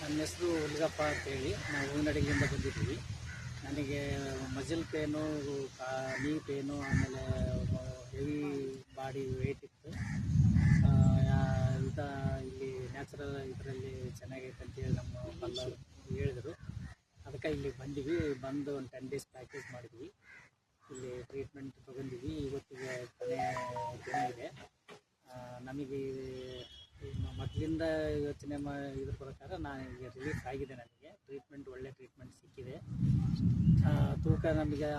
ನನ್ನ ಹೆಸರು ಹುಲ್ಗಪ್ಪ ಅಂತೇಳಿ ನಾವು ಹೂವಿನಡಗಲಿಂದ ಬಂದಿದ್ದೀವಿ. ನನಗೆ ಮಜಲ್ ಪೇನು, ನೀ ಪೇನು, ಆಮೇಲೆ ಹೆವಿ ಬಾಡಿ ವೆಯ್ಟ್ ಇತ್ತು. ಇಲ್ಲಿ ನ್ಯಾಚುರಲ್ ಇದರಲ್ಲಿ ಚೆನ್ನಾಗೈತೆ ಅಂತೇಳಿ ನಮ್ಮ ಕಲ್ಲರು ಹೇಳಿದರು. ಅದಕ್ಕೆ ಇಲ್ಲಿ ಬಂದಿವಿ. ಬಂದು ಒಂದು 10 ಡೇಸ್ ಪ್ಯಾಕೇಜ್ ಮಾಡಿದ್ವಿ. ಇಲ್ಲಿ ಟ್ರೀಟ್ಮೆಂಟ್ ತೊಗೊಂಡಿವಿ. ಇವತ್ತಿಗೆ ಕೊನೆ ದಿನ ಇದೆ. ನಮಗೆ ಮೊದಲಿಂದ ಯೋಚನೆ ಇದ್ರ ಪ್ರಕಾರ ನನಗೆ ರಿಲೀಫ್ ಆಗಿದೆ. ನನಗೆ ಟ್ರೀಟ್ಮೆಂಟ್ ಒಳ್ಳೆ ಟ್ರೀಟ್ಮೆಂಟ್ ಸಿಕ್ಕಿದೆ. ತೂಕ ನಮಗೆ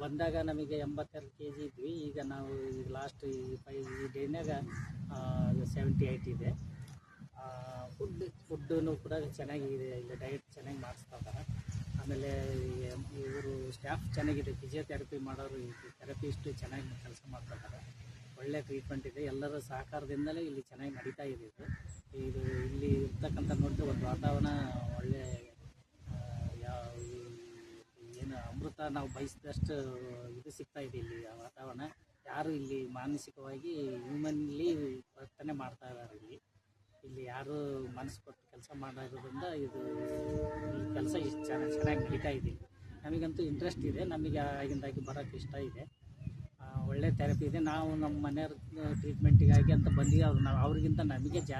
ಬಂದಾಗ ನಮಗೆ 82 kg ಇದ್ವಿ. ಈಗ ನಾವು ಈಗ ಲಾಸ್ಟ್ ಈ ಡೇನಾಗ 78 ಇದೆ. ಫುಡ್ಡೂ ಕೂಡ ಚೆನ್ನಾಗಿದೆ. ಇಲ್ಲಿ ಡಯಟ್ ಚೆನ್ನಾಗಿ ಮಾಡಿಸ್ತಾ ಇದ್ದಾರೆ. ಆಮೇಲೆ ಇವರು ಸ್ಟಾಫ್ ಚೆನ್ನಾಗಿದೆ. ಫಿಸಿಯೋಥೆರಪಿ ಮಾಡೋರು, ಥೆರಪಿಸ್ಟ್ ಚೆನ್ನಾಗಿ ಕೆಲಸ ಮಾಡ್ತಾ ಇದ್ದಾರೆ. ಒಳ್ಳೆ ಟ್ರೀಟ್ಮೆಂಟ್ ಇದೆ. ಎಲ್ಲರ ಸಹಕಾರದಿಂದಲೇ ಇಲ್ಲಿ ಚೆನ್ನಾಗಿ ನಡೀತಾ ಇದೆ. ಇದು ಇಲ್ಲಿ ಇರ್ತಕ್ಕಂಥ ನೋಡಿದ್ರೆ ಒಂದು ವಾತಾವರಣ ಒಳ್ಳೆ ಏನು ಅಮೃತ ನಾವು ಬಯಸಿದಷ್ಟು ಇದು ಸಿಗ್ತಾ ಇದೆ. ಇಲ್ಲಿ ಆ ವಾತಾವರಣ ಯಾರು ಇಲ್ಲಿ ಮಾನಸಿಕವಾಗಿ ಹ್ಯೂಮನ್ಲಿ ವರ್ತನೆ ಮಾಡ್ತಾ ಇದ್ದಾರೆ. ಇಲ್ಲಿ ಯಾರು ಮನಸ್ಸು ಕೊಟ್ಟು ಕೆಲಸ ಮಾಡೋದ್ರಿಂದ ಈ ಕೆಲಸ ಇಷ್ಟು ಚೆನ್ನಾಗಿ ನಡೀತಾ ಇದೆ. ನಮಗಂತೂ ಇಂಟ್ರೆಸ್ಟ್ ಇದೆ. ನಮಗೆ ಆಗಿಂದಾಗಿ ಬರೋಕ್ಕೆ ಇಷ್ಟ ಇದೆ. ಒಳ್ಳೆ ಥೆರಪಿ ಇದೆ. ನಾವು ನಮ್ಮ ಮನೆಯವ್ರ ಟ್ರೀಟ್ಮೆಂಟಿಗಾಗಿ ಅಂತ ಬಂದಿವಿ. ಅವ್ರಿಗಿಂತ ನಮಗೆ ಜಾಸ್ತಿ